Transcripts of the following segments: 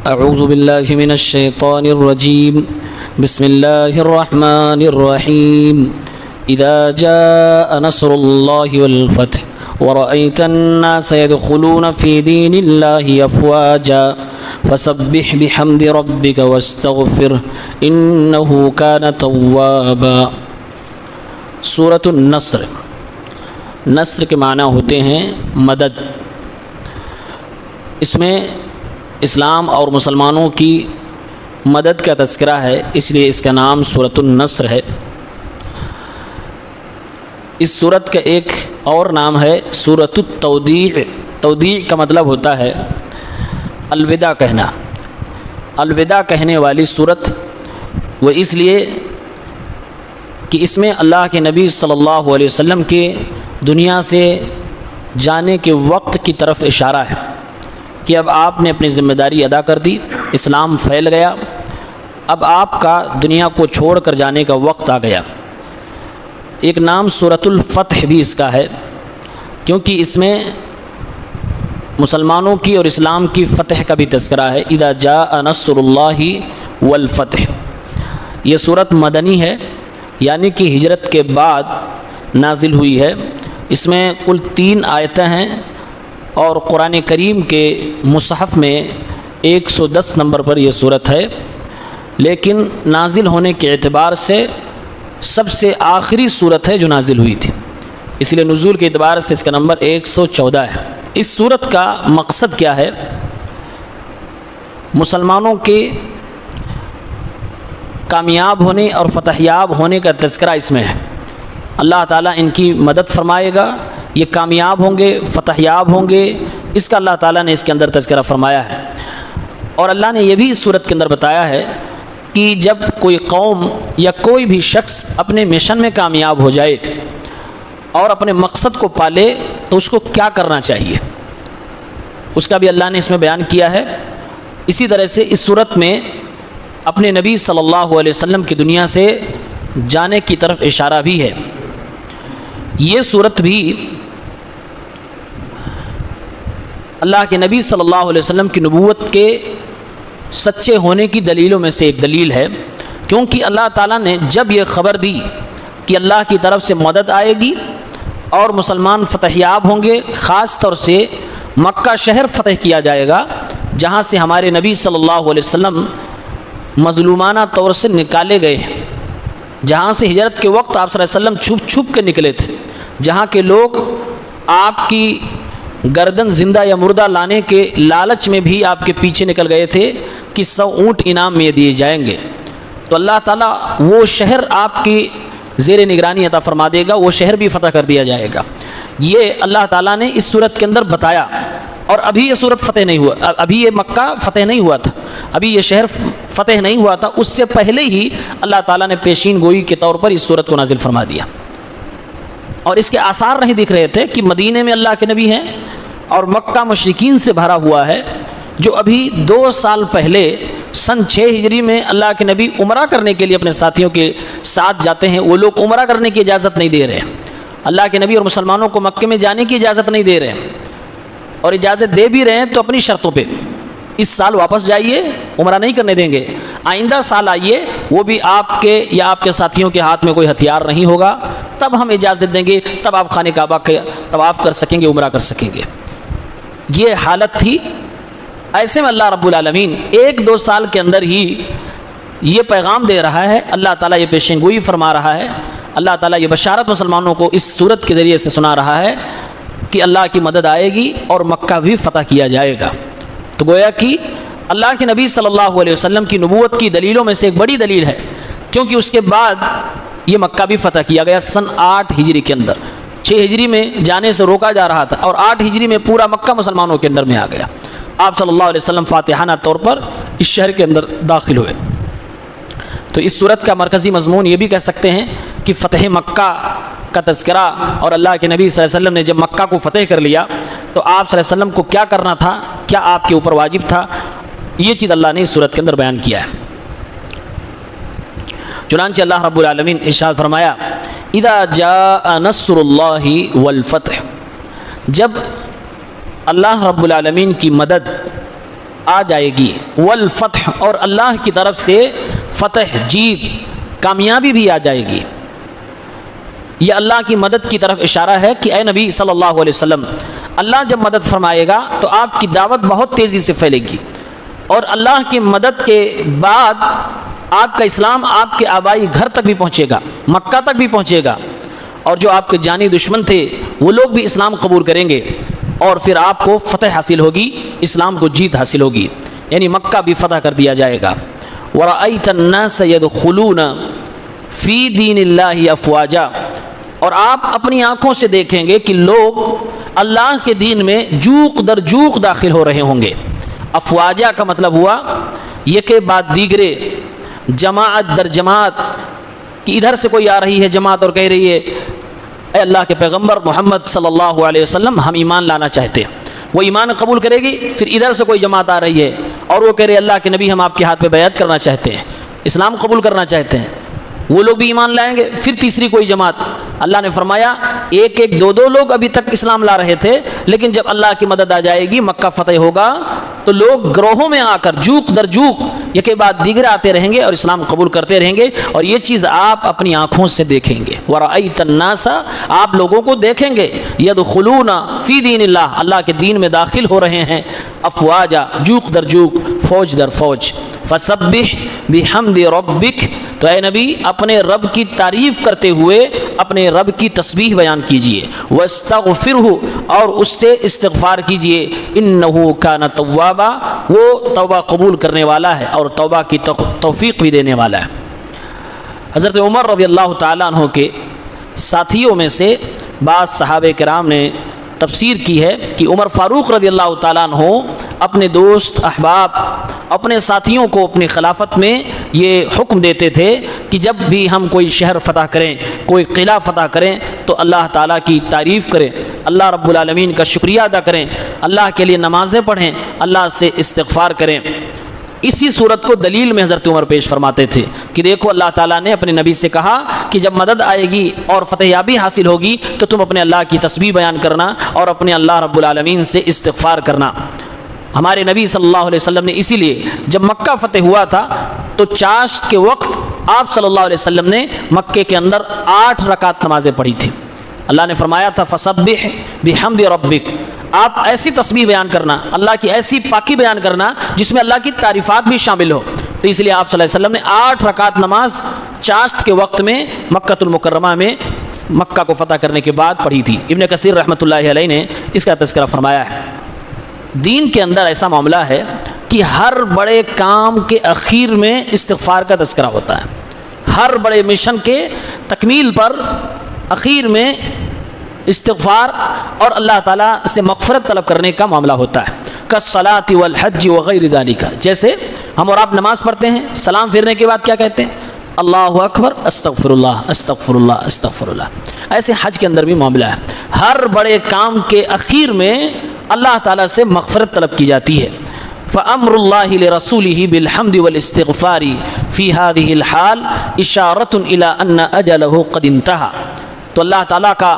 اعوذ باللہ من الشیطان الرجیم بسم اللہ الرحمن الرحیم اذا جاء نصر اللہ والفتح ورأيت الناس يدخلون في دين الله أفواجا فسبح بحمد ربك واستغفره إنه كان توابا۔ سورۃ النصر، نصر کے معنی ہوتے ہیں مدد۔ اس میں اسلام اور مسلمانوں کی مدد کا تذکرہ ہے، اس لیے اس کا نام سورۃ النصر ہے۔ اس سورت کا ایک اور نام ہے سورۃ التودیع۔ تودیع کا مطلب ہوتا ہے الوداع کہنا، الوداع کہنے والی سورت، وہ اس لیے کہ اس میں اللہ کے نبی صلی اللہ علیہ وسلم کے دنیا سے جانے کے وقت کی طرف اشارہ ہے کہ اب آپ نے اپنی ذمہ داری ادا کر دی، اسلام پھیل گیا، اب آپ کا دنیا کو چھوڑ کر جانے کا وقت آ گیا۔ ایک نام سورۃ الفتح بھی اس کا ہے، کیونکہ اس میں مسلمانوں کی اور اسلام کی فتح کا بھی تذکرہ ہے۔ اذا جاء نصر اللہ والفتح، یہ سورت مدنی ہے، یعنی کہ ہجرت کے بعد نازل ہوئی ہے۔ اس میں کل 3 آیتیں ہیں اور قرآن کریم کے مصحف میں 110 نمبر پر یہ سورت ہے، لیکن نازل ہونے کے اعتبار سے سب سے آخری سورت ہے جو نازل ہوئی تھی، اس لیے نزول کے اعتبار سے اس کا نمبر 114 ہے۔ اس سورت کا مقصد کیا ہے؟ مسلمانوں کے کامیاب ہونے اور فتح یاب ہونے کا تذکرہ اس میں ہے۔ اللہ تعالیٰ ان کی مدد فرمائے گا، یہ کامیاب ہوں گے، فتح یاب ہوں گے، اس کا اللہ تعالیٰ نے اس کے اندر تذکرہ فرمایا ہے۔ اور اللہ نے یہ بھی اس سورت کے اندر بتایا ہے کہ جب کوئی قوم یا کوئی بھی شخص اپنے مشن میں کامیاب ہو جائے اور اپنے مقصد کو پالے تو اس کو کیا کرنا چاہیے، اس کا بھی اللہ نے اس میں بیان کیا ہے۔ اسی طرح سے اس سورت میں اپنے نبی صلی اللہ علیہ وسلم کی دنیا سے جانے کی طرف اشارہ بھی ہے۔ یہ سورت بھی اللہ کے نبی صلی اللہ علیہ وسلم کی نبوت کے سچے ہونے کی دلیلوں میں سے ایک دلیل ہے، کیونکہ اللہ تعالیٰ نے جب یہ خبر دی کہ اللہ کی طرف سے مدد آئے گی اور مسلمان فتح یاب ہوں گے، خاص طور سے مکہ شہر فتح کیا جائے گا جہاں سے ہمارے نبی صلی اللہ علیہ وسلم مظلومانہ طور سے نکالے گئے ہیں، جہاں سے ہجرت کے وقت آپ صلی اللہ علیہ وسلم چھپ چھپ کے نکلے تھے، جہاں کے لوگ آپ کی گردن زندہ یا مردہ لانے کے لالچ میں بھی آپ کے پیچھے نکل گئے تھے کہ 100 اونٹ انعام میں دیے جائیں گے۔ تو اللہ تعالیٰ وہ شہر آپ کی زیر نگرانی عطا فرما دے گا، وہ شہر بھی فتح کر دیا جائے گا۔ یہ اللہ تعالیٰ نے اس صورت کے اندر بتایا، اور ابھی یہ صورت فتح نہیں ہوا، ابھی یہ مکہ فتح نہیں ہوا تھا، ابھی یہ شہر فتح نہیں ہوا تھا، اس سے پہلے ہی اللہ تعالیٰ نے پیشین گوئی کے طور پر اس صورت کو نازل فرما دیا۔ اور اس کے آثار نہیں دکھ رہے تھے کہ مدینے میں اللہ کے نبی ہیں اور مکہ مشرکین سے بھرا ہوا ہے، جو ابھی 2 سال پہلے سن 6 ہجری میں اللہ کے نبی عمرہ کرنے کے لیے اپنے ساتھیوں کے ساتھ جاتے ہیں، وہ لوگ عمرہ کرنے کی اجازت نہیں دے رہے ہیں، اللہ کے نبی اور مسلمانوں کو مکے میں جانے کی اجازت نہیں دے رہے ہیں، اور اجازت دے بھی رہے ہیں تو اپنی شرطوں پہ، اس سال واپس جائیے، عمرہ نہیں کرنے دیں گے، آئندہ سال آئیے، وہ بھی آپ کے یا آپ کے ساتھیوں کے ہاتھ میں کوئی ہتھیار نہیں ہوگا، تب ہم اجازت دیں گے، تب آپ خانہ کعبہ کے طواف کر سکیں گے، عمرہ کر سکیں گے۔ یہ حالت تھی۔ ایسے میں اللہ رب العالمین 1-2 سال کے اندر ہی یہ پیغام دے رہا ہے، اللہ تعالیٰ یہ پیشین گوئی فرما رہا ہے، اللہ تعالیٰ یہ بشارت مسلمانوں کو اس صورت کے ذریعے سے سنا رہا ہے کہ اللہ کی مدد آئے گی اور مکہ بھی فتح کیا جائے گا۔ تو گویا کہ اللہ کے نبی صلی اللہ علیہ وسلم کی نبوت کی دلیلوں میں سے ایک بڑی دلیل ہے، کیونکہ اس کے بعد یہ مکہ بھی فتح کیا گیا سن 8 ہجری کے اندر۔ 6 ہجری میں جانے سے روکا جا رہا تھا اور 8 ہجری میں پورا مکہ مسلمانوں کے اندر میں آ گیا۔ آپ صلی اللہ علیہ وسلم فاتحانہ طور پر اس شہر کے اندر داخل ہوئے۔ تو اس صورت کا مرکزی مضمون یہ بھی کہہ سکتے ہیں کہ فتح مکہ کا تذکرہ، اور اللہ کے نبی صلی اللہ علیہ وسلم نے جب مکہ کو فتح کر لیا تو آپ صلی اللہ علیہ وسلم کو کیا کرنا تھا، کیا آپ کے اوپر واجب تھا، یہ چیز اللہ نے اس صورت کے اندر بیان کیا ہے۔ چنانچہ اللہ رب العالمین ارشاد فرمایا اذا جاء نصر اللہ والفتح، جب اللہ رب العالمین کی مدد آ جائے گی، والفتح اور اللہ کی طرف سے فتح، جیت، کامیابی بھی آ جائے گی۔ یہ اللہ کی مدد کی طرف اشارہ ہے کہ اے نبی صلی اللہ علیہ وسلم، اللہ جب مدد فرمائے گا تو آپ کی دعوت بہت تیزی سے پھیلے گی، اور اللہ کی مدد کے بعد آپ کا اسلام آپ کے آبائی گھر تک بھی پہنچے گا، مکہ تک بھی پہنچے گا، اور جو آپ کے جانی دشمن تھے وہ لوگ بھی اسلام قبول کریں گے، اور پھر آپ کو فتح حاصل ہوگی، اسلام کو جیت حاصل ہوگی، یعنی مکہ بھی فتح کر دیا جائے گا۔ وَرَأَيْتَ النَّاسَ يَدْخُلُونَ فِي دِينِ اللَّهِ أَفْوَاجًا، اور آپ اپنی آنکھوں سے دیکھیں گے کہ لوگ اللہ کے دین میں جوق در جوق داخل ہو رہے ہوں گے۔ افواجہ کا مطلب ہوا یکے بعد دیگرے، جماعت در جماعت، کہ ادھر سے کوئی آ رہی ہے جماعت اور کہہ رہی ہے اے اللہ کے پیغمبر محمد صلی اللہ علیہ وسلم ہم ایمان لانا چاہتے ہیں، وہ ایمان قبول کرے گی، پھر ادھر سے کوئی جماعت آ رہی ہے اور وہ کہہ رہے اللہ کے نبی ہم آپ کے ہاتھ پہ بیعت کرنا چاہتے ہیں، اسلام قبول کرنا چاہتے ہیں، وہ لوگ بھی ایمان لائیں گے، پھر تیسری کوئی جماعت۔ اللہ نے فرمایا ایک ایک دو دو لوگ ابھی تک اسلام لا رہے تھے، لیکن جب اللہ کی مدد آ جائے گی، مکہ فتح ہوگا، تو لوگ گروہوں میں آ کر جوق در جوق یکے بعد دیگر آتے رہیں گے اور اسلام قبول کرتے رہیں گے، اور یہ چیز آپ اپنی آنکھوں سے دیکھیں گے۔ وَرَأَيْتَ النَّاسَ، آپ لوگوں کو دیکھیں گے، يَدْخُلُونَ فِي دِينِ اللَّهِ، اللہ کے دین میں داخل ہو رہے ہیں، افواجا، جوق در جوق، فوج در فوج۔ فَسَبِّحْ بِحَمْدِ رَبِّكَ، تو اے نبی اپنے رب کی تعریف کرتے ہوئے اپنے رب کی تسبیح بیان کیجئے، وَاسْتَغْفِرْهُ، اور اس سے استغفار کیجئے، إِنَّهُ كَانَ تَوَّابًا، وہ توبہ قبول کرنے والا ہے اور توبہ کی توفیق بھی دینے والا ہے۔ حضرت عمر رضی اللہ تعالیٰ عنہ کے ساتھیوں میں سے بعض صحابہ کرام نے تفسیر کی ہے کہ عمر فاروق رضی اللہ تعالیٰ عنہ اپنے دوست احباب، اپنے ساتھیوں کو اپنی خلافت میں یہ حکم دیتے تھے کہ جب بھی ہم کوئی شہر فتح کریں، کوئی قلعہ فتح کریں، تو اللہ تعالیٰ کی تعریف کریں، اللہ رب العالمین کا شکریہ ادا کریں، اللہ کے لیے نمازیں پڑھیں، اللہ سے استغفار کریں۔ اسی صورت کو دلیل میں حضرت عمر پیش فرماتے تھے کہ دیکھو اللہ تعالیٰ نے اپنے نبی سے کہا کہ جب مدد آئے گی اور فتح یابی حاصل ہوگی تو تم اپنے اللہ کی تسبیح بیان کرنا اور اپنے اللہ رب العالمین سے استغفار کرنا۔ ہمارے نبی صلی اللہ علیہ وسلم نے اسی لیے جب مکہ فتح ہوا تھا تو چاشت کے وقت آپ صلی اللہ علیہ وسلم نے مکے کے اندر 8 رکعت نمازیں پڑھی تھی۔ اللہ نے فرمایا تھا فسبح بحمد ربک، آپ ایسی تسبیح بیان کرنا، اللہ کی ایسی پاکی بیان کرنا جس میں اللہ کی تعریفات بھی شامل ہو۔ تو اس لیے آپ صلی اللہ علیہ وسلم نے 8 رکعت نماز چاشت کے وقت میں مکہ المکرمہ میں مکہ کو فتح کرنے کے بعد پڑھی تھی۔ ابن کثیر رحمۃ اللہ علیہ نے اس کا تذکرہ فرمایا ہے۔ دین کے اندر ایسا معاملہ ہے کہ ہر بڑے کام کے اخیر میں استغفار کا تذکرہ ہوتا ہے، ہر بڑے مشن کے تکمیل پر اخیر میں استغفار اور اللہ تعالیٰ سے مغفرت طلب کرنے کا معاملہ ہوتا ہے، کالصلاۃ والحج وغیر ذالک، جیسے ہم اور آپ نماز پڑھتے ہیں، سلام پھیرنے کے بعد کیا کہتے ہیں؟ اللہ اکبر، استغفر اللہ، استغفر اللہ، استغفر اللہ۔ ایسے حج کے اندر بھی معاملہ ہے، ہر بڑے کام کے اخیر میں اللہ تعالیٰ سے مغفرت طلب کی جاتی ہے۔ فَأَمْرُ اللَّهِ لِرَسُولِهِ بِالْحَمْدِ وَالْإِسْتِغْفَارِ فِي هَذِهِ الْحَالِ إِشَارَةٌ إِلَىٰ أَنَّ أَجَلَهُ قَدْ انْتَهَىٰ، تو اللہ تعالیٰ کا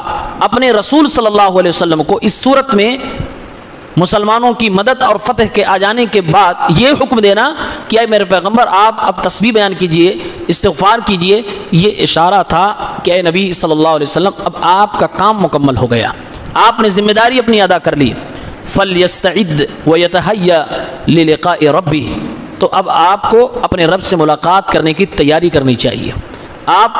اپنے رسول صلی اللہ علیہ وسلم کو اس صورت میں مسلمانوں کی مدد اور فتح کے آ جانے کے بعد یہ حکم دینا کہ اے میرے پیغمبر آپ اب تسبیح بیان کیجئے، استغفار کیجئے، یہ اشارہ تھا کہ اے نبی صلی اللہ علیہ وسلم اب آپ کا کام مکمل ہو گیا، آپ نے ذمہ داری اپنی ادا کر لی۔ فَلْيَسْتَعِدْ وَيَتَحَيَّ لِلِقَاءِ رَبِّهِ، تو اب آپ کو اپنے رب سے ملاقات کرنے کی تیاری کرنی چاہیے، آپ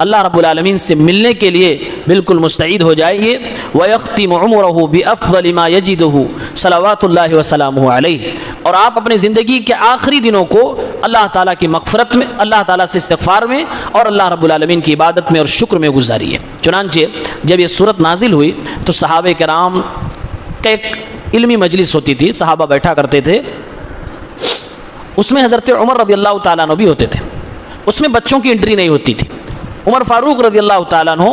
اللہ رب العالمین سے ملنے کے لیے بالکل مستعد ہو جائیے۔ وَيَخْتِمُ عُمُرَهُ بِأَفْضَلِ مَا يَجِدُهُ صلوات اللہ وسلامہ علیہ، اور آپ اپنے زندگی کے آخری دنوں کو اللہ تعالیٰ کی مغفرت میں، اللہ تعالیٰ سے استغفار میں اور اللہ رب العالمین کی عبادت میں اور شکر میں گزاریے۔ چنانچہ جب یہ صورت نازل ہوئی تو صحابہ کرام کا ایک علمی مجلس ہوتی تھی، صحابہ بیٹھا کرتے تھے، اس میں حضرت عمر رضی اللہ تعالیٰ عنہ بھی ہوتے تھے، اس میں بچوں کی انٹری نہیں ہوتی تھی۔ عمر فاروق رضی اللہ تعالیٰ عنہ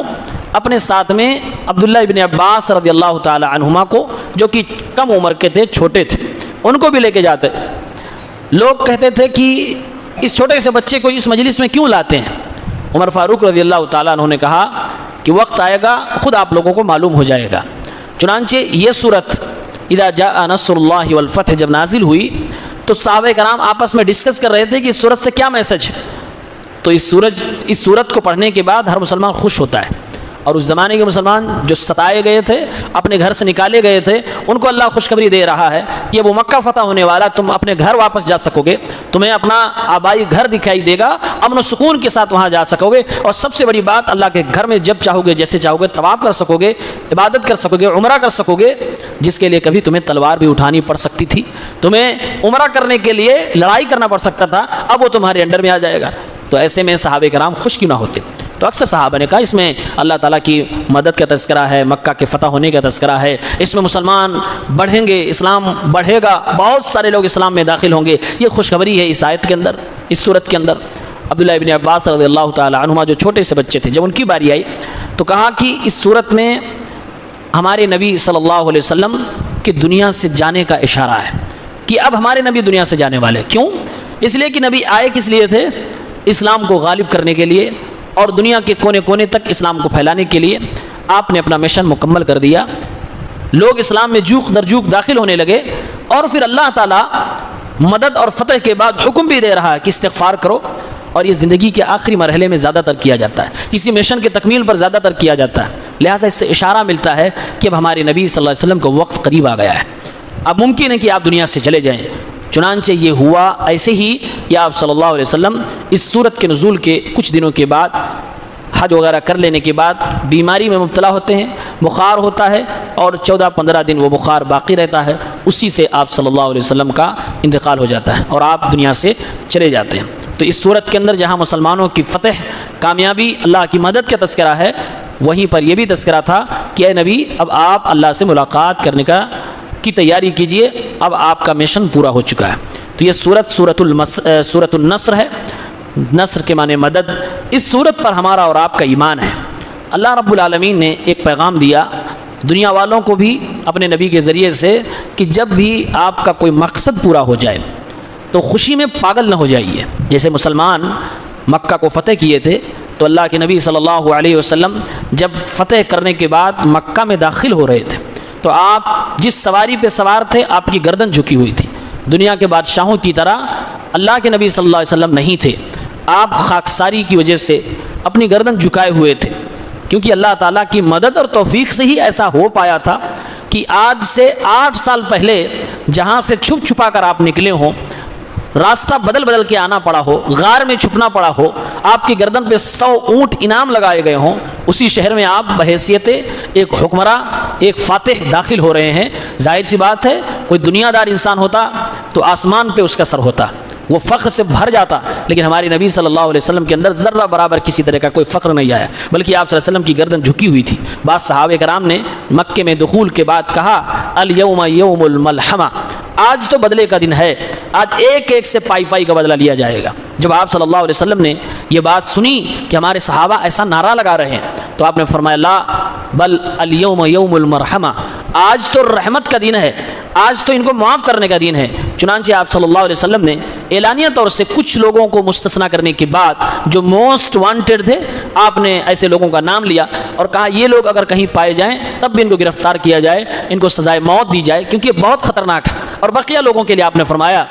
اپنے ساتھ میں عبداللہ ابن عباس رضی اللہ تعالیٰ عنہما کو، جو کہ کم عمر کے تھے، چھوٹے تھے، ان کو بھی لے کے جاتے۔ لوگ کہتے تھے کہ اس چھوٹے سے بچے کو اس مجلس میں کیوں لاتے ہیں؟ عمر فاروق رضی اللہ تعالیٰ عنہ نے کہا کہ وقت آئے گا خود آپ لوگوں کو معلوم ہو جائے گا۔ چنانچہ یہ صورت اذا جاء نصر اللہ والفتح جب نازل ہوئی تو صحابہ کرام آپس میں ڈسکس کر رہے تھے کہ اس صورت سے کیا میسج ہے. تو اس صورت کو پڑھنے کے بعد ہر مسلمان خوش ہوتا ہے. اور اس زمانے کے مسلمان جو ستائے گئے تھے، اپنے گھر سے نکالے گئے تھے، ان کو اللہ خوشخبری دے رہا ہے کہ اب وہ مکہ فتح ہونے والا، تم اپنے گھر واپس جا سکو گے، تمہیں اپنا آبائی گھر دکھائی دے گا، امن و سکون کے ساتھ وہاں جا سکو گے. اور سب سے بڑی بات، اللہ کے گھر میں جب چاہو گے جیسے چاہو گے طواف کر سکو گے، عبادت کر سکو گے، عمرہ کر سکو گے، جس کے لیے کبھی تمہیں تلوار بھی اٹھانی پڑ سکتی تھی، تمہیں عمرہ کرنے کے لیے لڑائی کرنا پڑ سکتا تھا، اب وہ تمہارے انڈر میں آ جائے گا. تو ایسے میں صحابہ کرام خوش کیوں نہ ہوتے؟ تو اکثر صحابہ نے کہا اس میں اللہ تعالیٰ کی مدد کا تذکرہ ہے، مکہ کے فتح ہونے کا تذکرہ ہے، اس میں مسلمان بڑھیں گے، اسلام بڑھے گا، بہت سارے لوگ اسلام میں داخل ہوں گے. یہ خوشخبری ہے اس آیت کے اندر، اس صورت کے اندر. عبداللہ ابن عباس رضی اللہ تعالیٰ عنہما جو چھوٹے سے بچے تھے، جب ان کی باری آئی تو کہا کہ اس صورت میں ہمارے نبی صلی اللہ علیہ وسلم کی دنیا سے جانے کا اشارہ ہے کہ اب ہمارے نبی دنیا سے جانے والے. کیوں؟ اس لیے کہ نبی آئے کس لیے تھے؟ اسلام کو غالب کرنے کے لیے اور دنیا کے کونے کونے تک اسلام کو پھیلانے کے لیے. آپ نے اپنا مشن مکمل کر دیا، لوگ اسلام میں جوق در جوق داخل ہونے لگے، اور پھر اللہ تعالیٰ مدد اور فتح کے بعد حکم بھی دے رہا ہے کہ استغفار کرو. اور یہ زندگی کے آخری مرحلے میں زیادہ تر کیا جاتا ہے، کسی مشن کے تکمیل پر زیادہ تر کیا جاتا ہے. لہٰذا اس سے اشارہ ملتا ہے کہ اب ہمارے نبی صلی اللہ علیہ وسلم کا وقت قریب آ گیا ہے، اب ممکن ہے کہ آپ دنیا سے چلے جائیں. چنانچہ یہ ہوا. ایسے ہی کہ آپ صلی اللہ علیہ وسلم اس صورت کے نزول کے کچھ دنوں کے بعد، حج وغیرہ کر لینے کے بعد بیماری میں مبتلا ہوتے ہیں، بخار ہوتا ہے، اور 14-15 دن وہ بخار باقی رہتا ہے. اسی سے آپ صلی اللہ علیہ وسلم کا انتقال ہو جاتا ہے اور آپ دنیا سے چلے جاتے ہیں. تو اس صورت کے اندر جہاں مسلمانوں کی فتح، کامیابی، اللہ کی مدد کا تذکرہ ہے، وہیں پر یہ بھی تذکرہ تھا کہ اے نبی اب آپ اللہ سے ملاقات کرنے کی تیاری کیجئے، اب آپ کا مشن پورا ہو چکا ہے. تو یہ سورۃ النصر ہے. نصر کے معنی مدد. اس صورت پر ہمارا اور آپ کا ایمان ہے. اللہ رب العالمین نے ایک پیغام دیا دنیا والوں کو بھی اپنے نبی کے ذریعے سے کہ جب بھی آپ کا کوئی مقصد پورا ہو جائے تو خوشی میں پاگل نہ ہو جائیے. جیسے مسلمان مکہ کو فتح کیے تھے تو اللہ کے نبی صلی اللہ علیہ وسلم جب فتح کرنے کے بعد مکہ میں داخل ہو رہے تھے تو آپ جس سواری پہ سوار تھے آپ کی گردن جھکی ہوئی تھی. دنیا کے بادشاہوں کی طرح اللہ کے نبی صلی اللہ علیہ وسلم نہیں تھے. آپ خاکساری کی وجہ سے اپنی گردن جھکائے ہوئے تھے، کیونکہ اللہ تعالیٰ کی مدد اور توفیق سے ہی ایسا ہو پایا تھا کہ آج سے 8 سال پہلے جہاں سے چھپ چھپا کر آپ نکلے ہوں، راستہ بدل بدل کے آنا پڑا ہو، غار میں چھپنا پڑا ہو، آپ کی گردن پہ 100 اونٹ انعام لگائے گئے ہوں، اسی شہر میں آپ بحیثیت ایک حکمراں، ایک فاتح داخل ہو رہے ہیں. ظاہر سی بات ہے کوئی دنیا دار انسان ہوتا تو آسمان پہ اس کا سر ہوتا، وہ فخر سے بھر جاتا. لیکن ہمارے نبی صلی اللہ علیہ وسلم کے اندر ذرہ برابر کسی طرح کا کوئی فخر نہیں آیا، بلکہ آپ صلی اللہ علیہ وسلم کی گردن جھکی ہوئی تھی. بعض صحابہ کرام نے مکے میں دخول کے بعد کہا الیوم یوم الملحمہ، آج تو بدلے کا دن ہے، آج ایک ایک سے پائی کا بدلہ لیا جائے گا. جب آپ صلی اللہ علیہ وسلم نے یہ بات سنی کہ ہمارے صحابہ ایسا نعرہ لگا رہے ہیں تو آپ نے فرمایا لا بل الیوم یوم المرحمہ، آج تو رحمت کا دن ہے، آج تو ان کو معاف کرنے کا دن ہے. چنانچہ آپ صلی اللہ علیہ وسلم نے اعلانیہ طور سے کچھ لوگوں کو مستثنا کرنے کے بعد جو موسٹ وانٹڈ تھے، آپ نے ایسے لوگوں کا نام لیا اور کہا یہ لوگ اگر کہیں پائے جائیں تب بھی ان کو گرفتار کیا جائے، ان کو سزائے موت دی جائے، کیونکہ یہ بہت خطرناک ہے. اور بقیہ لوگوں کے لیے آپ نے فرمایا،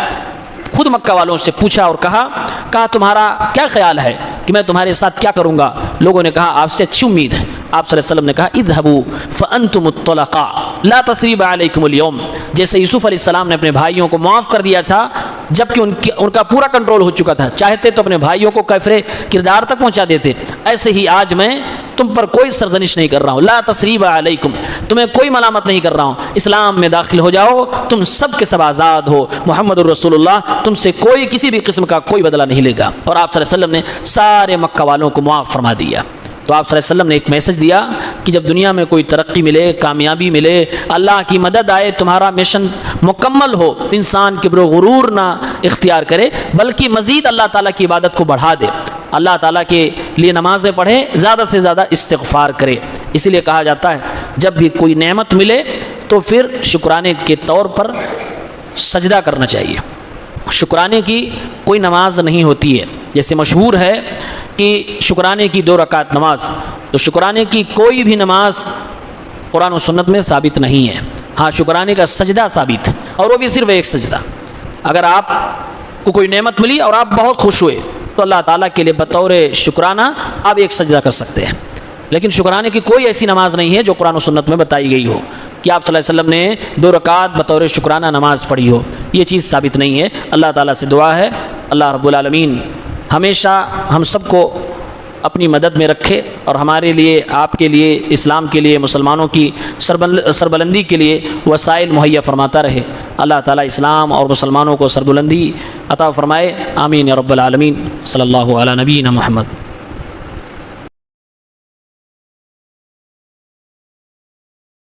خود مکہ والوں سے پوچھا اور کہا تمہارا کیا خیال ہے کہ میں تمہارے ساتھ کیا کروں گا؟ لوگوں نے کہا آپ سے اچھی امید ہے. آپ صلی اللہ علیہ وسلم نے کہا اذهبوا فانتم الطلقاء لا تثریب علیکم اليوم. جیسے یوسف علیہ السلام نے اپنے بھائیوں کو معاف کر دیا تھا جبکہ ان کا پورا کنٹرول ہو چکا تھا، چاہتے تو اپنے بھائیوں کو کافر کردار تک پہنچا دیتے، ایسے ہی آج میں تم پر کوئی سرزنش نہیں کر رہا ہوں. لا تثریب علیکم، تمہیں کوئی ملامت نہیں کر رہا ہوں، اسلام میں داخل ہو جاؤ، تم سب کے سب آزاد ہو. محمد الرسول اللہ تم سے کوئی کسی بھی قسم کا کوئی بدلہ نہیں لے گا. اور آپ صلی اللہ علیہ وسلم نے سارے مکہ والوں کو معاف فرما دیا. تو آپ صلی اللہ علیہ وسلم نے ایک میسج دیا کہ جب دنیا میں کوئی ترقی ملے، کامیابی ملے، اللہ کی مدد آئے، تمہارا مشن مکمل ہو، انسان کبر و غرور نہ اختیار کرے بلکہ مزید اللہ تعالیٰ کی عبادت کو بڑھا دے، اللہ تعالیٰ کے لیے نمازیں پڑھے، زیادہ سے زیادہ استغفار کرے. اسی لیے کہا جاتا ہے جب بھی کوئی نعمت ملے تو پھر شکرانے کے طور پر سجدہ کرنا چاہیے. شکرانے کی کوئی نماز نہیں ہوتی ہے. جیسے مشہور ہے کہ شکرانے کی 2 رکعت نماز، تو شکرانے کی کوئی بھی نماز قرآن و سنت میں ثابت نہیں ہے. ہاں شکرانے کا سجدہ ثابت ہے، اور وہ بھی صرف ایک سجدہ۔ اگر آپ کو کوئی نعمت ملی اور آپ بہت خوش ہوئے تو اللہ تعالیٰ کے لیے بطور شکرانہ آپ ایک سجدہ کر سکتے ہیں، لیکن شکرانے کی کوئی ایسی نماز نہیں ہے جو قرآن و سنت میں بتائی گئی ہو کہ آپ صلی اللہ علیہ وسلم نے 2 رکعت بطور شکرانہ نماز پڑھی ہو، یہ چیز ثابت نہیں ہے۔ اللہ تعالیٰ سے دعا ہے اللہ رب العالمین ہمیشہ ہم سب کو اپنی مدد میں رکھے اور ہمارے لیے، آپ کے لیے، اسلام کے لیے، مسلمانوں کی سربلندی کے لیے وسائل مہیا فرماتا رہے۔ اللہ تعالیٰ اسلام اور مسلمانوں کو سربلندی عطا فرمائے، آمین یا رب العالمین۔ صلی اللہ علی نبینا محمد۔